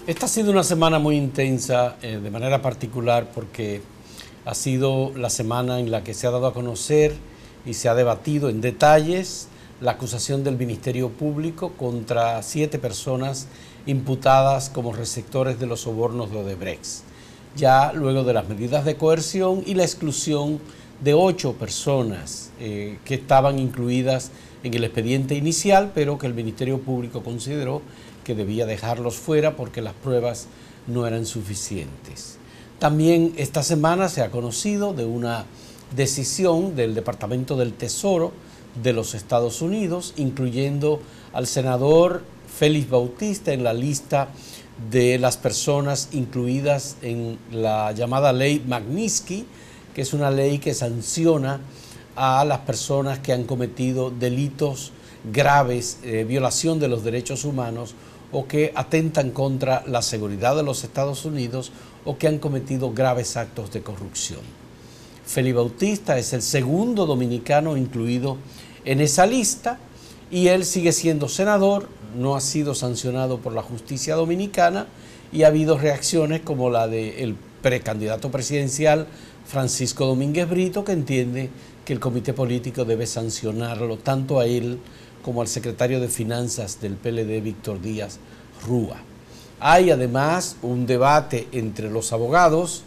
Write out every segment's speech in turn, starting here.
Esta ha sido una semana muy intensa, de manera particular, porque ha sido la semana en la que se ha dado a conocer y se ha debatido en detalles la acusación del Ministerio Público contra 7 personas imputadas como receptores de los sobornos de Odebrecht. Ya luego de las medidas de coerción y la exclusión de 8 personas que estaban incluidas en el expediente inicial, pero que el Ministerio Público consideró que debía dejarlos fuera porque las pruebas no eran suficientes. También esta semana se ha conocido de una decisión del Departamento del Tesoro de los Estados Unidos, incluyendo al senador Félix Bautista en la lista de las personas incluidas en la llamada ley Magnitsky, que es una ley que sanciona a las personas que han cometido delitos graves, violación de los derechos humanos o que atentan contra la seguridad de los Estados Unidos o que han cometido graves actos de corrupción. Félix Bautista es el segundo dominicano incluido en esa lista y él sigue siendo senador, no ha sido sancionado por la justicia dominicana y ha habido reacciones como la del precandidato presidencial Francisco Domínguez Brito, que entiende que el comité político debe sancionarlo tanto a él como al secretario de Finanzas del PLD, Víctor Díaz Rúa. Hay además un debate entre los abogados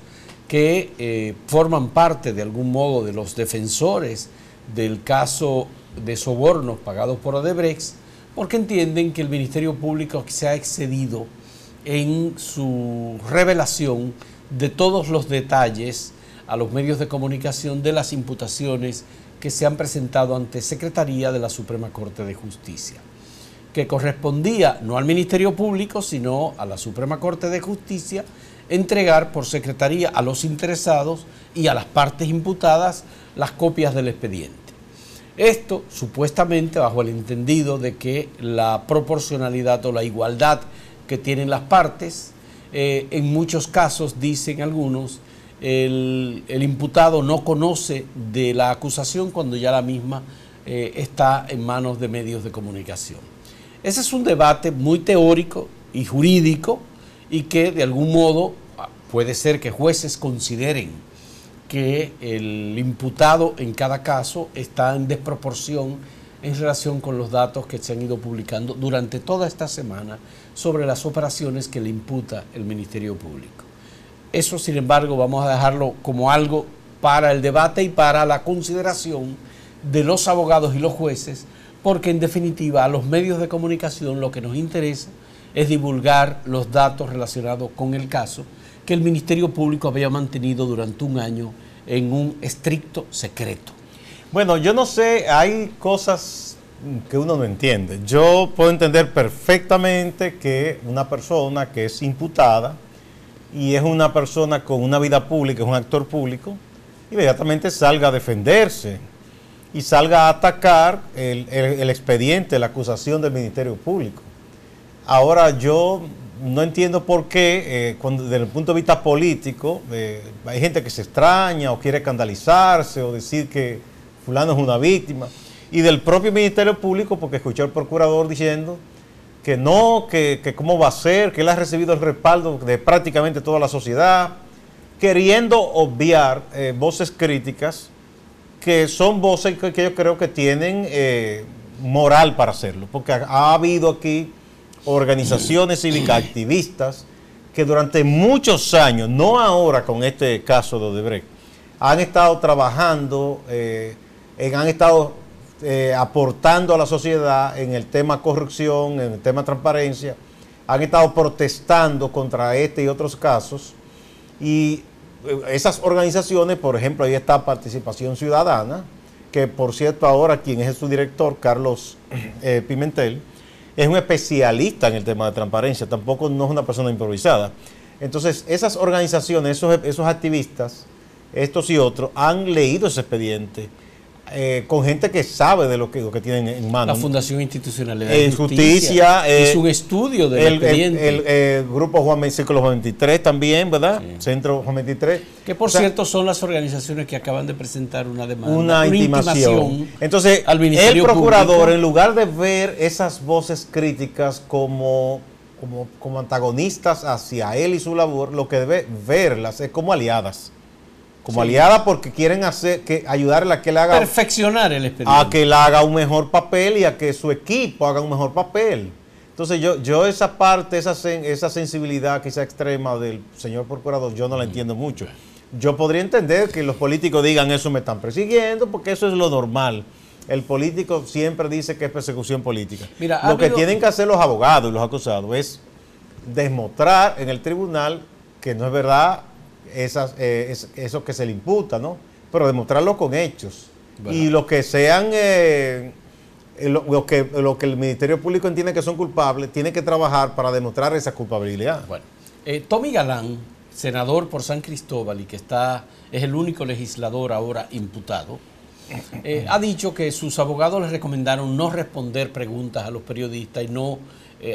que forman parte de algún modo de los defensores del caso de sobornos pagados por Odebrecht, porque entienden que el Ministerio Público se ha excedido en su revelación de todos los detalles a los medios de comunicación de las imputaciones que se han presentado ante Secretaría de la Suprema Corte de Justicia, que correspondía no al Ministerio Público, sino a la Suprema Corte de Justicia, entregar por Secretaría a los interesados y a las partes imputadas las copias del expediente. Esto supuestamente bajo el entendido de que la proporcionalidad o la igualdad que tienen las partes, en muchos casos, dicen algunos, el imputado no conoce de la acusación cuando ya la misma está en manos de medios de comunicación. Ese es un debate muy teórico y jurídico y que de algún modo puede ser que jueces consideren que el imputado en cada caso está en desproporción en relación con los datos que se han ido publicando durante toda esta semana sobre las operaciones que le imputa el Ministerio Público. Eso, sin embargo, vamos a dejarlo como algo para el debate y para la consideración de los abogados y los jueces, porque en definitiva a los medios de comunicación lo que nos interesa es divulgar los datos relacionados con el caso que el Ministerio Público había mantenido durante un año en un estricto secreto. Bueno, yo no sé, hay cosas que uno no entiende. Yo puedo entender perfectamente que una persona que es imputada y es una persona con una vida pública, es un actor público, inmediatamente salga a defenderse y salga a atacar el expediente, la acusación del Ministerio Público. Ahora, yo no entiendo por qué, desde el punto de vista político, hay gente que se extraña o quiere escandalizarse o decir que fulano es una víctima, y del propio Ministerio Público, porque escuché al procurador diciendo que no, que cómo va a ser, que él ha recibido el respaldo de prácticamente toda la sociedad, queriendo obviar voces críticas que son voces que yo creo que tienen moral para hacerlo, porque ha habido aquí organizaciones cívicas, activistas, que durante muchos años, no ahora con este caso de Odebrecht, han estado trabajando, han estado aportando a la sociedad en el tema corrupción, en el tema transparencia, han estado protestando contra este y otros casos, y esas organizaciones, por ejemplo, ahí está Participación Ciudadana, que por cierto ahora quien es su director, Carlos Pimentel, es un especialista en el tema de transparencia, tampoco no es una persona improvisada. Entonces, esas organizaciones, esos activistas, estos y otros, han leído ese expediente con gente que sabe de lo que tienen en mano. La Fundación Institucionalidad de Justicia hizo un estudio del expediente. El grupo Círculo Juan 23 también, ¿verdad? Sí. Centro Juan 23. Que por cierto son las organizaciones que acaban de presentar una demanda. Una intimación. Entonces, al Ministerio el procurador, Público, en lugar de ver esas voces críticas como como antagonistas hacia él y su labor, lo que debe verlas es como aliadas. Como aliadas porque quieren ayudarle a que le haga... Perfeccionar el expediente. A que él haga un mejor papel y a que su equipo haga un mejor papel. Entonces yo esa parte, esa sensibilidad quizá extrema del señor procurador, yo no la entiendo mucho. Yo podría entender que los políticos digan eso me están persiguiendo, porque eso es lo normal. El político siempre dice que es persecución política. Mira, lo que tienen que hacer los abogados y los acusados es demostrar en el tribunal que no es verdad eso que se le imputa, ¿no? Pero demostrarlo con hechos. ¿Verdad? Y lo que sean... lo que el Ministerio Público entiende que son culpables, tiene que trabajar para demostrar esa culpabilidad. Bueno, Tommy Galán, senador por San Cristóbal y que es el único legislador ahora imputado, ha dicho que sus abogados le recomendaron no responder preguntas a los periodistas y no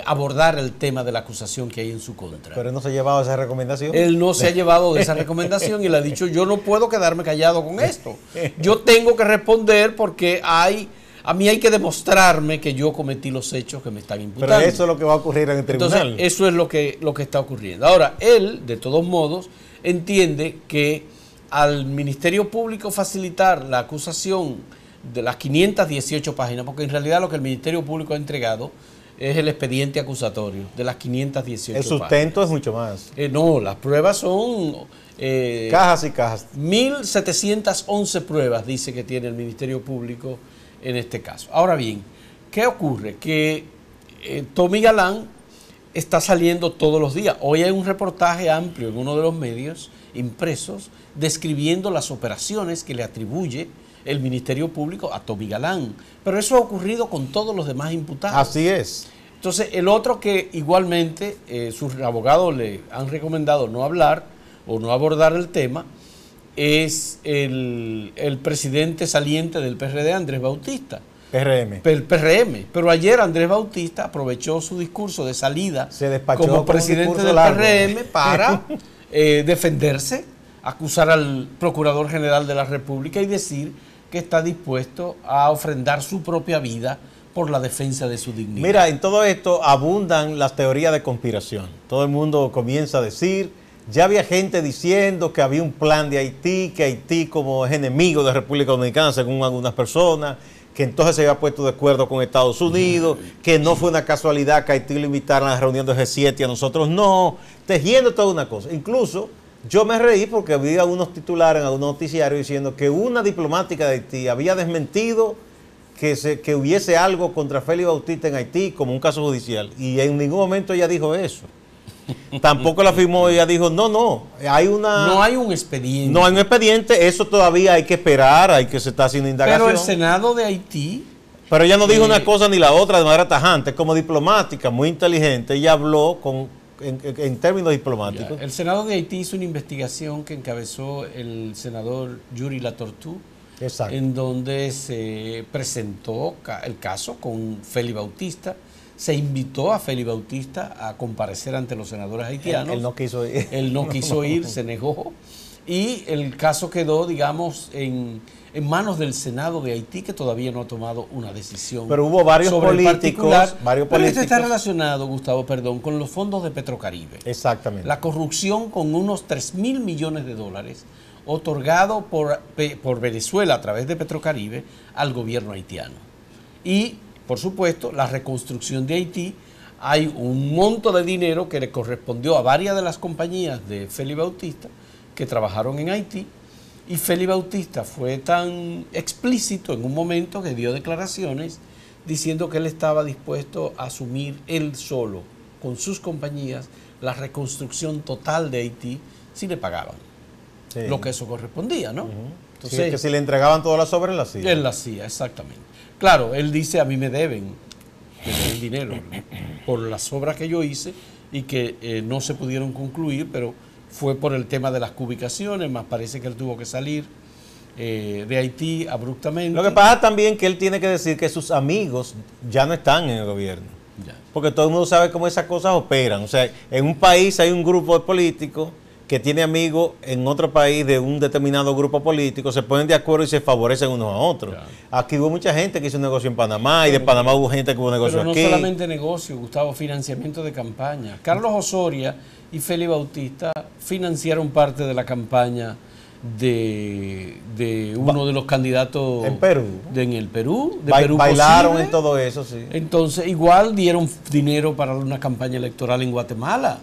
abordar el tema de la acusación que hay en su contra. Pero él no se ha llevado esa recomendación. Él no se ha llevado de esa recomendación y le ha dicho, yo no puedo quedarme callado con esto. Yo tengo que responder porque a mí hay que demostrarme que yo cometí los hechos que me están imputando. Pero eso es lo que va a ocurrir en el tribunal. Entonces, eso es lo que está ocurriendo. Ahora, él, de todos modos, entiende que al Ministerio Público facilitar la acusación de las 518 páginas, porque en realidad lo que el Ministerio Público ha entregado es el expediente acusatorio de las 518 páginas. El sustento es mucho más. No, las pruebas son... cajas y cajas. 1.711 pruebas dice que tiene el Ministerio Público en este caso. Ahora bien, ¿qué ocurre? Que Tommy Galán está saliendo todos los días. Hoy hay un reportaje amplio en uno de los medios impresos describiendo las operaciones que le atribuye el Ministerio Público a Tommy Galán. Pero eso ha ocurrido con todos los demás imputados. Así es. Entonces, el otro que igualmente sus abogados le han recomendado no hablar o no abordar el tema es el presidente saliente del PRD, Andrés Bautista. PRM. El PRM. Pero ayer Andrés Bautista aprovechó su discurso de salida como presidente del PRM para defenderse, acusar al Procurador General de la República y decir que está dispuesto a ofrendar su propia vida por la defensa de su dignidad. Mira, en todo esto abundan las teorías de conspiración. Todo el mundo comienza a decir, ya había gente diciendo que había un plan de Haití, que Haití como es enemigo de República Dominicana, según algunas personas, que entonces se había puesto de acuerdo con Estados Unidos, que no fue una casualidad que Haití lo invitaran a la reunión del G7 y a nosotros no, tejiendo toda una cosa. Incluso yo me reí porque había unos titulares en algunos noticiarios diciendo que una diplomática de Haití había desmentido que hubiese algo contra Félix Bautista en Haití como un caso judicial. Y en ningún momento ella dijo eso. Tampoco la afirmó, ella dijo, no hay un expediente. No hay un expediente, eso todavía hay que esperar, se está haciendo indagación. Pero el Senado de Haití... Pero ella no dijo una cosa ni la otra de manera tajante, como diplomática, muy inteligente, ella habló en términos diplomáticos. Ya, el Senado de Haití hizo una investigación que encabezó el senador Yuri Latortue, en donde se presentó el caso con Félix Bautista. Se invitó a Félix Bautista a comparecer ante los senadores haitianos. Él no quiso ir. Él no quiso ir, se negó. Y el caso quedó, digamos, en manos del Senado de Haití, que todavía no ha tomado una decisión. Pero hubo varios políticos. Pero esto está relacionado, Gustavo, con los fondos de Petrocaribe. Exactamente. La corrupción con unos 3.000 millones de dólares otorgado por Venezuela a través de Petrocaribe al gobierno haitiano. Y por supuesto, la reconstrucción de Haití, hay un monto de dinero que le correspondió a varias de las compañías de Félix Bautista que trabajaron en Haití, y Félix Bautista fue tan explícito en un momento que dio declaraciones diciendo que él estaba dispuesto a asumir él solo, con sus compañías, la reconstrucción total de Haití si le pagaban. Sí. Lo que eso correspondía, ¿no? Entonces, sí, que si le entregaban todas las obras, él la hacía. Él la hacía, exactamente. Claro, él dice, a mí me deben dinero por las obras que yo hice y que no se pudieron concluir, pero fue por el tema de las cubicaciones, más parece que él tuvo que salir de Haití abruptamente. Lo que pasa también que él tiene que decir que sus amigos ya no están en el gobierno. Ya. Porque todo el mundo sabe cómo esas cosas operan. O sea, en un país hay un grupo de políticos que tiene amigos en otro país de un determinado grupo político, se ponen de acuerdo y se favorecen unos a otros. Claro. Aquí hubo mucha gente que hizo un negocio en Panamá y de Panamá hubo gente que hubo un negocio aquí. Pero no solamente negocio, Gustavo, financiamiento de campaña. Carlos Osoria y Félix Bautista financiaron parte de la campaña de uno de los candidatos en Perú. En el Perú. Bailaron posible. En todo eso, sí. Entonces, igual dieron dinero para una campaña electoral en Guatemala.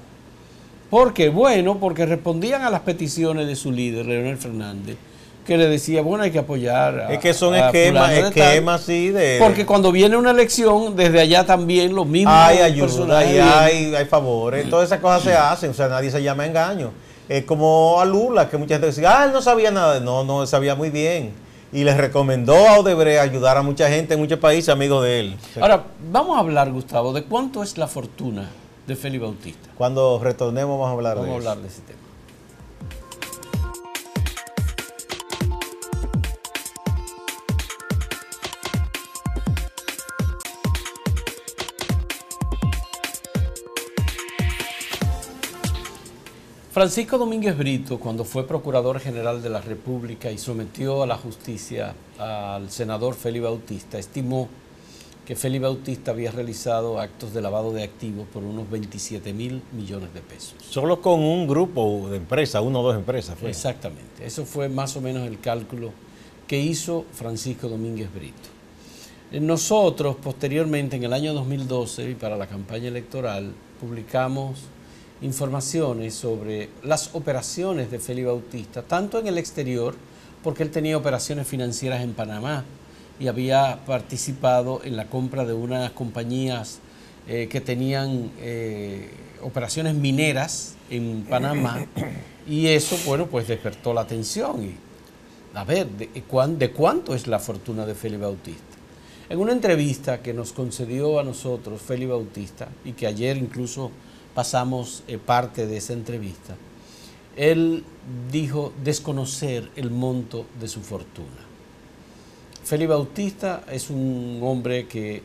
¿Por qué? Bueno, porque respondían a las peticiones de su líder, Leonel Fernández, que le decía, bueno, hay que apoyar es que son esquemas sí de... Porque cuando viene una elección, desde allá también los mismos hay ayuda, y hay favores, todas esas cosas se hacen, o sea, nadie se llama engaño. Es como a Lula, que mucha gente decía, él no sabía nada. No, él sabía muy bien. Y les recomendó a Odebrecht ayudar a mucha gente en muchos países, amigos de él. Ahora, vamos a hablar, Gustavo, de cuánto es la fortuna de Félix Bautista. Cuando retornemos vamos a hablar de ese tema. Francisco Domínguez Brito, cuando fue Procurador General de la República y sometió a la justicia al senador Félix Bautista, estimó que Félix Bautista había realizado actos de lavado de activos por unos 27.000 millones de pesos. Solo con un grupo de empresas, una o dos empresas fue. Exactamente, eso fue más o menos el cálculo que hizo Francisco Domínguez Brito. Nosotros, posteriormente, en el año 2012, y para la campaña electoral, publicamos informaciones sobre las operaciones de Félix Bautista, tanto en el exterior, porque él tenía operaciones financieras en Panamá y había participado en la compra de unas compañías que tenían operaciones mineras en Panamá, y eso, bueno, pues despertó la atención. Y a ver, ¿de cuánto es la fortuna de Félix Bautista? En una entrevista que nos concedió a nosotros Félix Bautista, y que ayer incluso pasamos parte de esa entrevista, él dijo desconocer el monto de su fortuna. Félix Bautista es un hombre que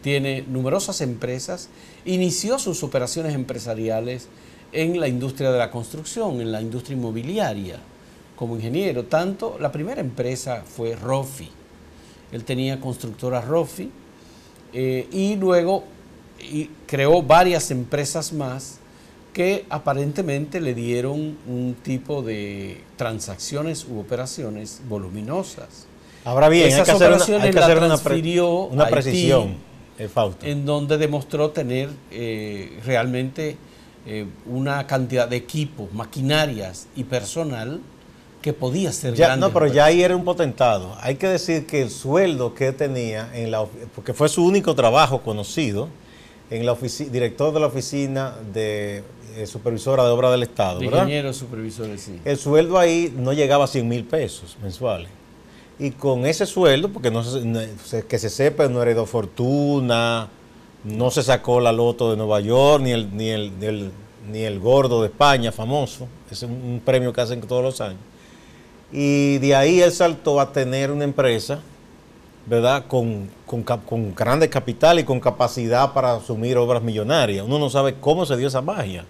tiene numerosas empresas, inició sus operaciones empresariales en la industria de la construcción, en la industria inmobiliaria, como ingeniero. Tanto, la primera empresa fue Rofi, él tenía constructora Rofi, y luego creó varias empresas más que aparentemente le dieron un tipo de transacciones u operaciones voluminosas. Ahora bien, hay que hacer una precisión, Fausto, en donde demostró tener realmente una cantidad de equipos, maquinarias y personal que podía ser grande. No, pero ya ahí era un potentado. Hay que decir que el sueldo que tenía, porque fue su único trabajo conocido, en la director de la oficina de supervisora de obra del Estado, de ¿verdad? Ingenieros supervisores, sí. El sueldo ahí no llegaba a 100.000 pesos mensuales. Y con ese sueldo, porque que se sepa, no heredó fortuna, no se sacó la loto de Nueva York, ni el gordo de España famoso. Es un premio que hacen todos los años. Y de ahí él saltó a tener una empresa, ¿verdad?, con grande capital y con capacidad para asumir obras millonarias. Uno no sabe cómo se dio esa magia.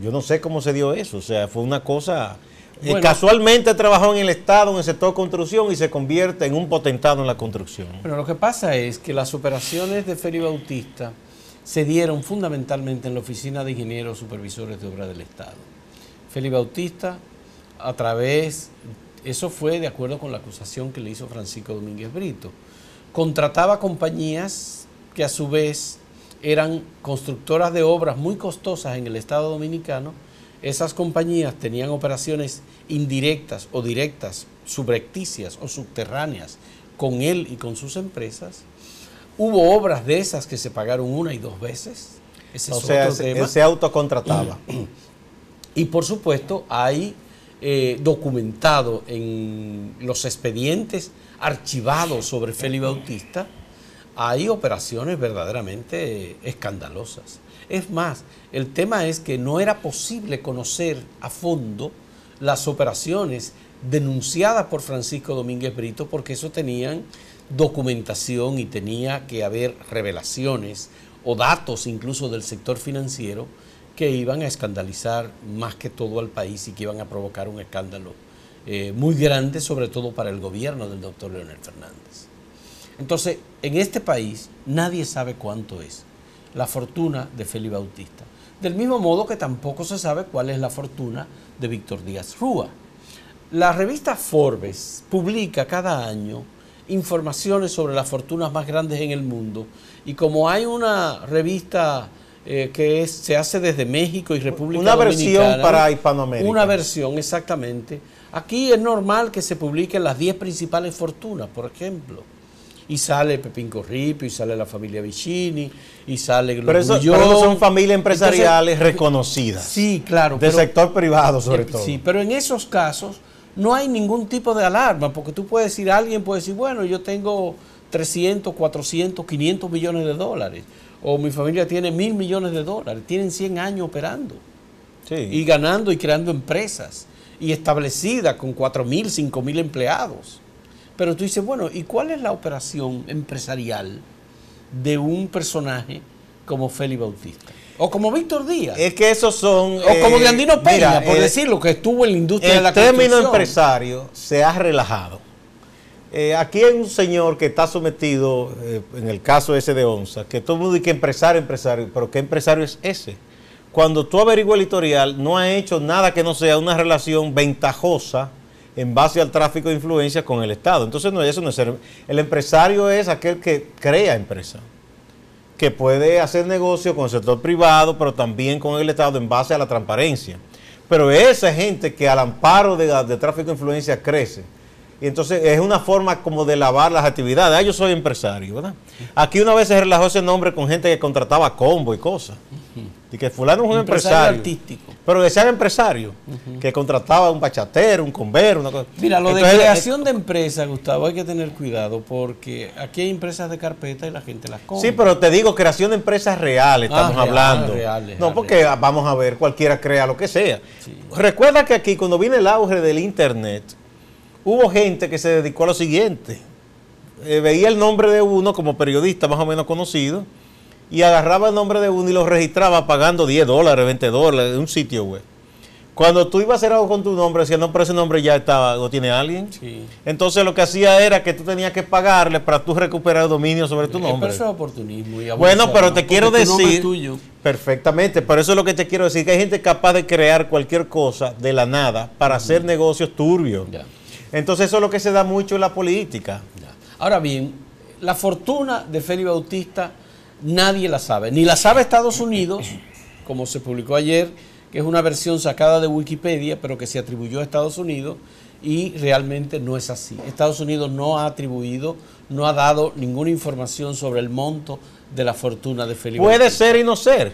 Yo no sé cómo se dio eso. O sea, fue una cosa... Bueno, casualmente trabajó en el Estado, en el sector de construcción, y se convierte en un potentado en la construcción. Pero lo que pasa es que las operaciones de Félix Bautista se dieron fundamentalmente en la Oficina de Ingenieros Supervisores de Obra del Estado. Félix Bautista, a través... Eso fue de acuerdo con la acusación que le hizo Francisco Domínguez Brito. Contrataba compañías que a su vez eran constructoras de obras muy costosas en el Estado Dominicano. Esas compañías tenían operaciones indirectas o directas, subrepticias o subterráneas con él y con sus empresas. Hubo obras de esas que se pagaron una y dos veces. Ese es otro tema. Él se autocontrataba. Y por supuesto hay... documentado en los expedientes archivados sobre Félix Bautista, hay operaciones verdaderamente escandalosas. Es más, el tema es que no era posible conocer a fondo las operaciones denunciadas por Francisco Domínguez Brito, porque eso tenían documentación y tenía que haber revelaciones o datos incluso del sector financiero que iban a escandalizar más que todo al país y que iban a provocar un escándalo muy grande, sobre todo para el gobierno del doctor Leonel Fernández. Entonces, en este país nadie sabe cuánto es la fortuna de Félix Bautista. Del mismo modo que tampoco se sabe cuál es la fortuna de Víctor Díaz Rúa. La revista Forbes publica cada año informaciones sobre las fortunas más grandes en el mundo, y como hay una revista se hace desde México y República Dominicana. Una versión para Hispanoamérica. Una versión, exactamente. Aquí es normal que se publiquen las 10 principales fortunas, por ejemplo. Y sale Pepín Corripio, y sale la familia Vicini, y sale los pero eso son familias empresariales reconocidas. Sí, claro. Del sector privado, sobre todo. Sí, pero en esos casos no hay ningún tipo de alarma, porque tú puedes decir, alguien puede decir, bueno, yo tengo 300, 400, 500 millones de dólares, o mi familia tiene 1.000 millones de dólares, tienen 100 años operando, sí, y ganando y creando empresas, y establecidas con 4.000, 5.000 empleados. Pero tú dices, bueno, ¿y cuál es la operación empresarial de un personaje como Félix Bautista? O como Víctor Díaz. Es que esos son... O como de Andino Peña, por decirlo, que estuvo en la industria de la construcción. El término empresario se ha relajado. Aquí hay un señor que está sometido, en el caso ese de Onza, que todo el mundo dice que empresario, pero ¿qué empresario es ese? Cuando tú averiguas el historial, no ha hecho nada que no sea una relación ventajosa en base al tráfico de influencia con el Estado. Entonces, no, eso no es ser. El empresario es aquel que crea empresa, que puede hacer negocio con el sector privado, pero también con el Estado en base a la transparencia. Pero esa gente que al amparo de tráfico de influencia crece, y entonces es una forma como de lavar las actividades. Ah, yo soy empresario, ¿verdad? Aquí una vez se relajó ese nombre con gente que contrataba combo y cosas. Y que fulano es un empresario artístico. Pero decían empresario, que contrataba un bachatero, un convero, una cosa. Mira, lo entonces, de creación de empresas, Gustavo, hay que tener cuidado, porque aquí hay empresas de carpeta y la gente las compra. Sí, pero te digo, creación de empresas reales, estamos hablando. No, porque vamos a ver, cualquiera crea lo que sea. Sí. Recuerda que aquí, cuando vino el auge del Internet, hubo gente que se dedicó a lo siguiente. Veía el nombre de uno como periodista más o menos conocido, y agarraba el nombre de uno y lo registraba pagando $10, $20 en un sitio web. Cuando tú ibas a hacer algo con tu nombre, decía, no, pero ese nombre ya estaba, lo tiene alguien. Sí. Entonces lo que hacía era que tú tenías que pagarle para tú recuperar el dominio sobre tu nombre. Pero eso es oportunismo. Y bueno, pero te quiero decir, perfectamente, pero eso es lo que te quiero decir, que hay gente capaz de crear cualquier cosa de la nada para hacer negocios turbios. Ya. Entonces eso es lo que se da mucho en la política. Ya. Ahora bien, la fortuna de Félix Bautista nadie la sabe, ni la sabe Estados Unidos, como se publicó ayer, que es una versión sacada de Wikipedia, pero que se atribuyó a Estados Unidos, y realmente no es así. Estados Unidos no ha atribuido, no ha dado ninguna información sobre el monto de la fortuna de Félix Bautista. Puede ser y no ser,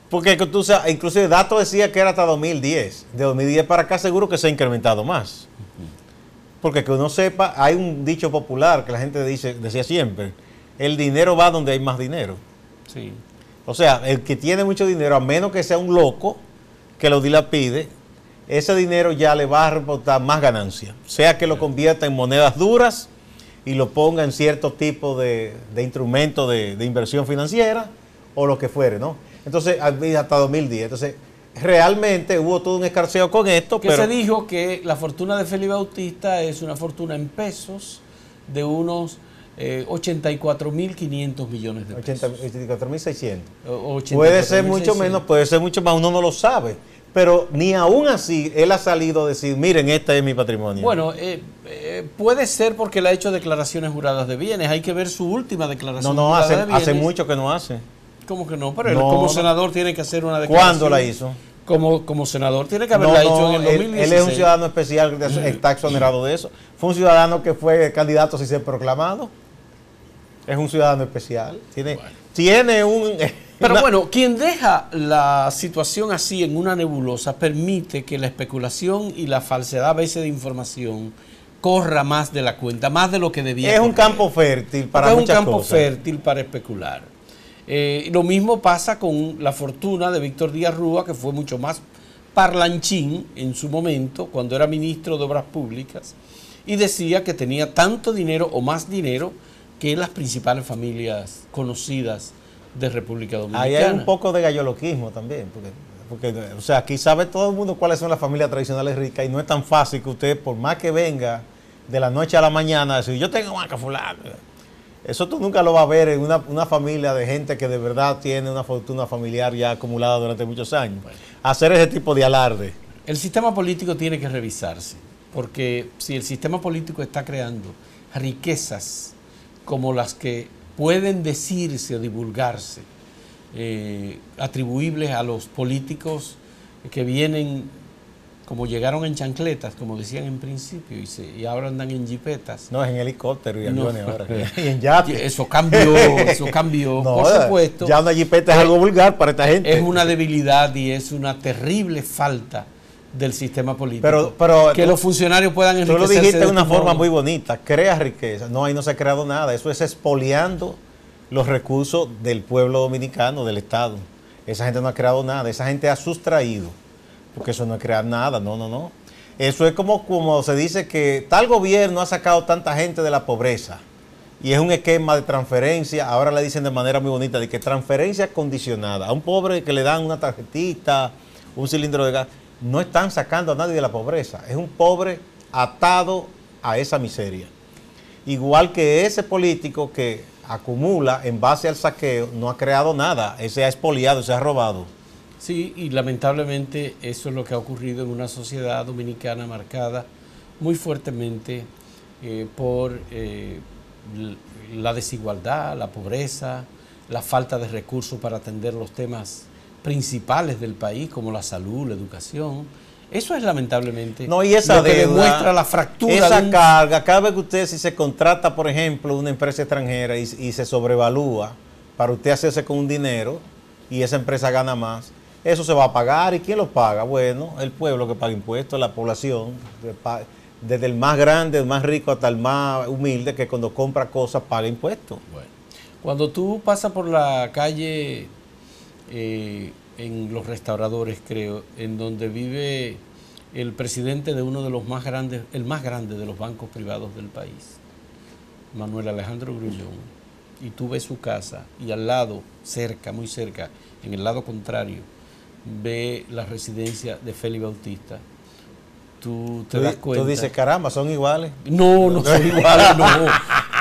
porque tú sabes, inclusive datos decía que era hasta 2010, de 2010 para acá seguro que se ha incrementado más. Porque que uno sepa, hay un dicho popular que la gente decía siempre, el dinero va donde hay más dinero. Sí. O sea, el que tiene mucho dinero, a menos que sea un loco que lo dilapide, ese dinero ya le va a reportar más ganancia. Sea que lo convierta en monedas duras y lo ponga en cierto tipo de instrumento de inversión financiera o lo que fuere, ¿no? Entonces, hasta 2010. Entonces, realmente hubo todo un escarceo con esto. Que se dijo que la fortuna de Félix Bautista es una fortuna en pesos de unos 84.500 millones de pesos. 84.600. Puede ser mucho menos, puede ser mucho más, uno no lo sabe. Pero ni aún así él ha salido a decir, miren, este es mi patrimonio. Bueno, puede ser porque él ha hecho declaraciones juradas de bienes. Hay que ver su última declaración jurada de bienes. Hace mucho que no hace. ¿Cómo que no? Pero él como senador tiene que hacer una declaración. ¿Cuándo la hizo? Como senador tiene que haberla hecho en el 2016. Él es un ciudadano especial que está exonerado de eso. Fue un ciudadano que fue candidato sin ser proclamado. Es un ciudadano especial. Tiene un... Pero bueno, quien deja la situación así en una nebulosa permite que la especulación y la falsedad a veces de información corra más de la cuenta, más de lo que debía. Es un campo fértil para muchas cosas. Es un campo fértil para especular. Lo mismo pasa con la fortuna de Víctor Díaz Rúa, que fue mucho más parlanchín en su momento, cuando era ministro de Obras Públicas, y decía que tenía tanto dinero o más dinero que las principales familias conocidas de República Dominicana. Ahí hay un poco de galloloquismo también, porque o sea, aquí sabe todo el mundo cuáles son las familias tradicionales ricas y no es tan fácil que usted, por más que venga de la noche a la mañana, decir, yo tengo marca fulano. Eso tú nunca lo vas a ver en una familia de gente que de verdad tiene una fortuna familiar ya acumulada durante muchos años. Bueno, hacer ese tipo de alarde. El sistema político tiene que revisarse, porque si el sistema político está creando riquezas como las que pueden decirse o divulgarse, atribuibles a los políticos que vienen como llegaron en chancletas, como decían en principio, y ahora andan en jipetas. No, es en helicóptero y aviones ahora. Y en yate. Eso cambió, no, por supuesto. Ya una jipeta es algo vulgar para esta gente. Es una debilidad y es una terrible falta del sistema político. Pero que los funcionarios puedan enriquecerse. Tú lo dijiste de una forma muy bonita, crea riqueza. No, ahí no se ha creado nada. Eso es expoliando los recursos del pueblo dominicano, del Estado. Esa gente no ha creado nada, esa gente ha sustraído. Porque eso no es crear nada, no. Eso es como se dice que tal gobierno ha sacado tanta gente de la pobreza. Y es un esquema de transferencia, ahora le dicen de manera muy bonita, de que transferencia condicionada. A un pobre que le dan una tarjetita, un cilindro de gas, no están sacando a nadie de la pobreza. Es un pobre atado a esa miseria. Igual que ese político que acumula en base al saqueo, no ha creado nada, ese ha expoliado, se ha robado. Sí, y lamentablemente eso es lo que ha ocurrido en una sociedad dominicana marcada muy fuertemente por la desigualdad, la pobreza, la falta de recursos para atender los temas principales del país, como la salud, la educación. Eso es lamentablemente lo que demuestra la fractura. Esa carga, cada vez que usted, si se contrata, por ejemplo, una empresa extranjera y se sobrevalúa para usted hacerse con un dinero y esa empresa gana más, eso se va a pagar. ¿Y quién lo paga? Bueno, el pueblo que paga impuestos, la población, desde el más grande, el más rico hasta el más humilde, que cuando compra cosas paga impuestos. Bueno, cuando tú pasas por la calle, en los restauradores, creo, en donde vive el presidente de uno de los más grandes, el más grande de los bancos privados del país, Manuel Alejandro Grullón, y tú ves su casa y al lado, cerca, muy cerca, en el lado contrario, ve la residencia de Félix Bautista, tú te das cuenta. Tú dices, caramba, ¿son iguales? No, no son iguales, no.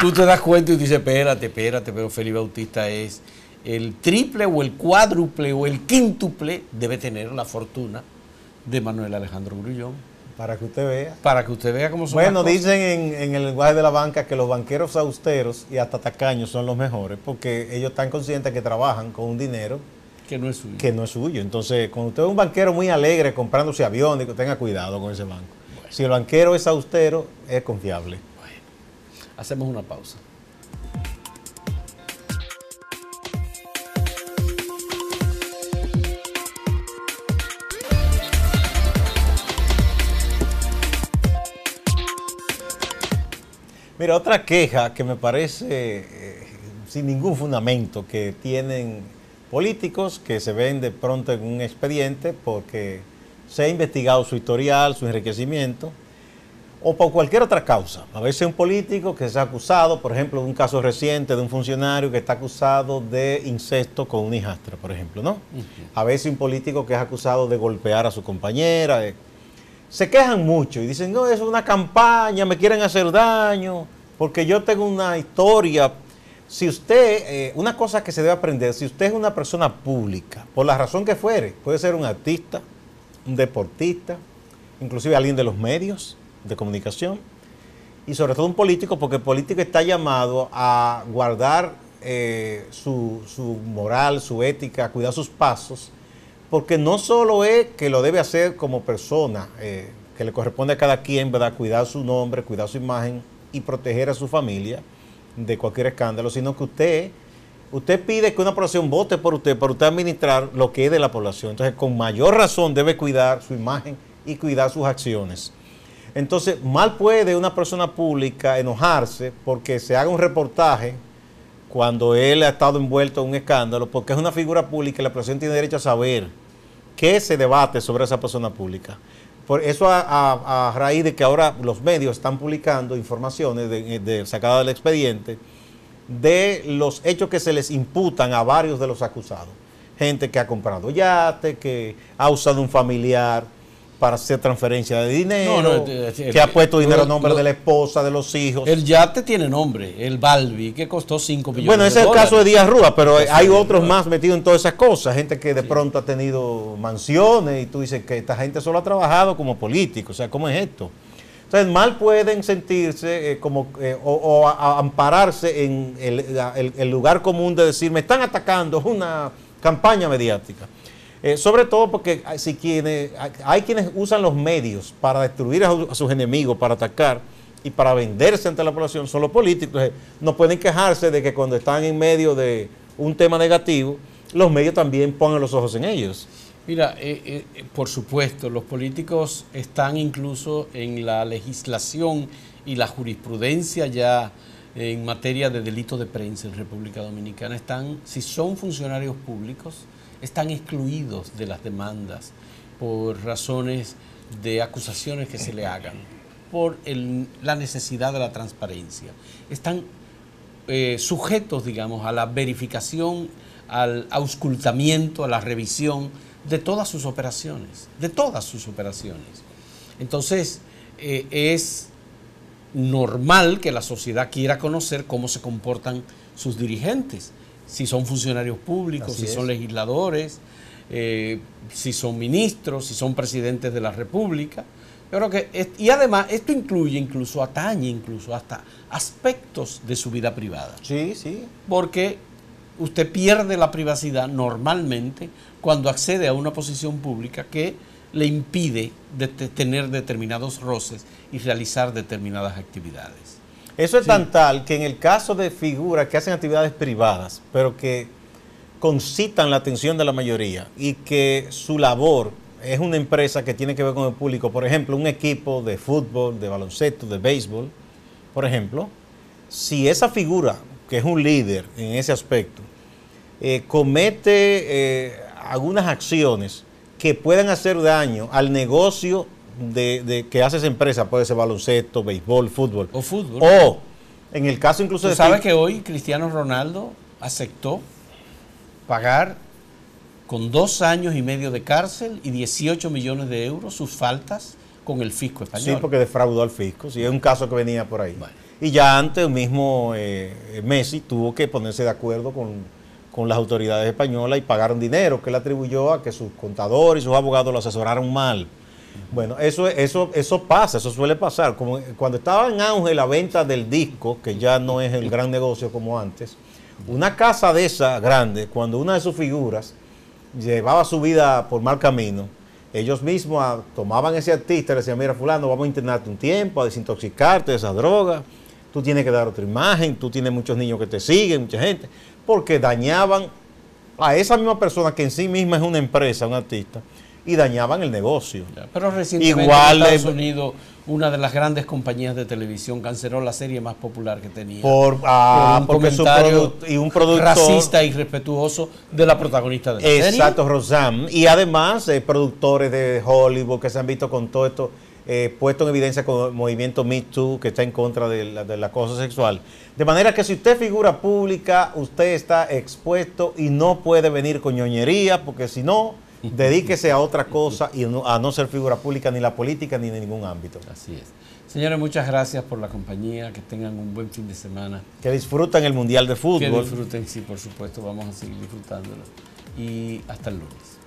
Tú te das cuenta y dices, espérate, pero Félix Bautista es el triple o el cuádruple o el quíntuple, debe tener la fortuna de Manuel Alejandro Grullón. Para que usted vea. Para que usted vea cómo son Bueno, las cosas. dicen en el lenguaje de la banca que los banqueros austeros y hasta tacaños son los mejores, porque ellos están conscientes que trabajan con un dinero que no es suyo. Que no es suyo. Entonces, cuando usted es un banquero muy alegre comprándose aviones, tenga cuidado con ese banco. Bueno. Si el banquero es austero, es confiable. Bueno, hacemos una pausa. Mira, otra queja que me parece sin ningún fundamento que tienen políticos que se ven de pronto en un expediente porque se ha investigado su historial, su enriquecimiento, o por cualquier otra causa. A veces un político que se ha acusado, por ejemplo, de un caso reciente de un funcionario que está acusado de incesto con una hijastra, por ejemplo, ¿no? A veces un político que es acusado de golpear a su compañera. Se quejan mucho y dicen, no, eso es una campaña, me quieren hacer daño, porque yo tengo una historia. Si usted, una cosa que se debe aprender, si usted es una persona pública, por la razón que fuere, puede ser un artista, un deportista, inclusive alguien de los medios de comunicación, y sobre todo un político, porque el político está llamado a guardar su moral, su ética, a cuidar sus pasos, porque no solo es que lo debe hacer como persona, que le corresponde a cada quien, ¿verdad?, cuidar su nombre, cuidar su imagen y proteger a su familia de cualquier escándalo, sino que usted pide que una población vote por usted para usted administrar lo que es de la población. Entonces, con mayor razón debe cuidar su imagen y cuidar sus acciones. Entonces, mal puede una persona pública enojarse porque se haga un reportaje cuando él ha estado envuelto en un escándalo, porque es una figura pública y la población tiene derecho a saber qué se debate sobre esa persona pública. Por eso a raíz de que ahora los medios están publicando informaciones sacadas del expediente de los hechos que se les imputan a varios de los acusados. Gente que ha comprado yate, que ha usado un familiar para hacer transferencia de dinero, que ha puesto dinero a nombre de la esposa, de los hijos. El yate tiene nombre, el Balbi, que costó 5 millones bueno, ese de es el dólares. caso de Díaz Rúa, pero hay otros más metidos en todas esas cosas. Gente que de pronto ha tenido mansiones y tú dices que esta gente solo ha trabajado como político. O sea, ¿cómo es esto? Entonces, mal pueden sentirse o ampararse en el lugar común de decir, me están atacando, es una campaña mediática. Sobre todo porque hay quienes usan los medios para destruir a sus enemigos, para atacar y para venderse ante la población, son los políticos. Entonces, no pueden quejarse de que cuando están en medio de un tema negativo, los medios también pongan los ojos en ellos. Mira, por supuesto, los políticos están incluso en la legislación y la jurisprudencia ya en materia de delito de prensa en República Dominicana. Si son funcionarios públicos, están excluidos de las demandas por razones de acusaciones que se le hagan, por la necesidad de la transparencia. Están sujetos, digamos, a la verificación, al auscultamiento, a la revisión de todas sus operaciones, Entonces, es normal que la sociedad quiera conocer cómo se comportan sus dirigentes, si son funcionarios públicos, si son legisladores, si son ministros, si son presidentes de la República. Yo creo que, y además, esto atañe incluso hasta aspectos de su vida privada. Sí, sí. Porque usted pierde la privacidad normalmente cuando accede a una posición pública que le impide tener determinados roces y realizar determinadas actividades. Eso es tan tal que en el caso de figuras que hacen actividades privadas, pero que concitan la atención de la mayoría y que su labor es una empresa que tiene que ver con el público, por ejemplo, un equipo de fútbol, de baloncesto, de béisbol, por ejemplo, si esa figura, que es un líder en ese aspecto, comete algunas acciones que puedan hacer daño al negocio que hace esa empresa, puede ser baloncesto, béisbol, fútbol. O fútbol. O, en el caso incluso ¿Tú sabes que hoy Cristiano Ronaldo aceptó pagar con 2 años y medio de cárcel y 18 millones de euros sus faltas con el fisco español? Sí, porque defraudó al fisco. Sí, es un caso que venía por ahí. Bueno. Y ya antes el mismo Messi tuvo que ponerse de acuerdo con las autoridades españolas y pagaron dinero que él atribuyó a que sus contadores y sus abogados lo asesoraron mal. Bueno, eso pasa, eso suele pasar. Como cuando estaba en auge la venta del disco, que ya no es el gran negocio como antes, una casa de esa grande, cuando una de sus figuras llevaba su vida por mal camino, ellos mismos tomaban a ese artista y le decían, mira fulano, vamos a internarte un tiempo, a desintoxicarte de esas drogas, tú tienes que dar otra imagen, tú tienes muchos niños que te siguen, mucha gente, porque dañaban a esa misma persona que en sí misma es una empresa, un artista, y dañaban el negocio. Pero recientemente en Estados Unidos, una de las grandes compañías de televisión canceló la serie más popular que tenía. Por un comentario un productor racista y irrespetuoso de la protagonista de la serie. Exacto, Roseanne. Y además, productores de Hollywood que se han visto con todo esto puesto en evidencia con el movimiento Me Too, que está en contra del acoso sexual. De manera que si usted es figura pública, usted está expuesto y no puede venir con ñoñería, porque si no, dedíquese a otra cosa y a no ser figura pública ni en la política ni en ningún ámbito. Así es. Señores, muchas gracias por la compañía, que tengan un buen fin de semana. Que disfruten el Mundial de Fútbol. Que disfruten, sí, por supuesto, vamos a seguir disfrutándolo. Y hasta el lunes.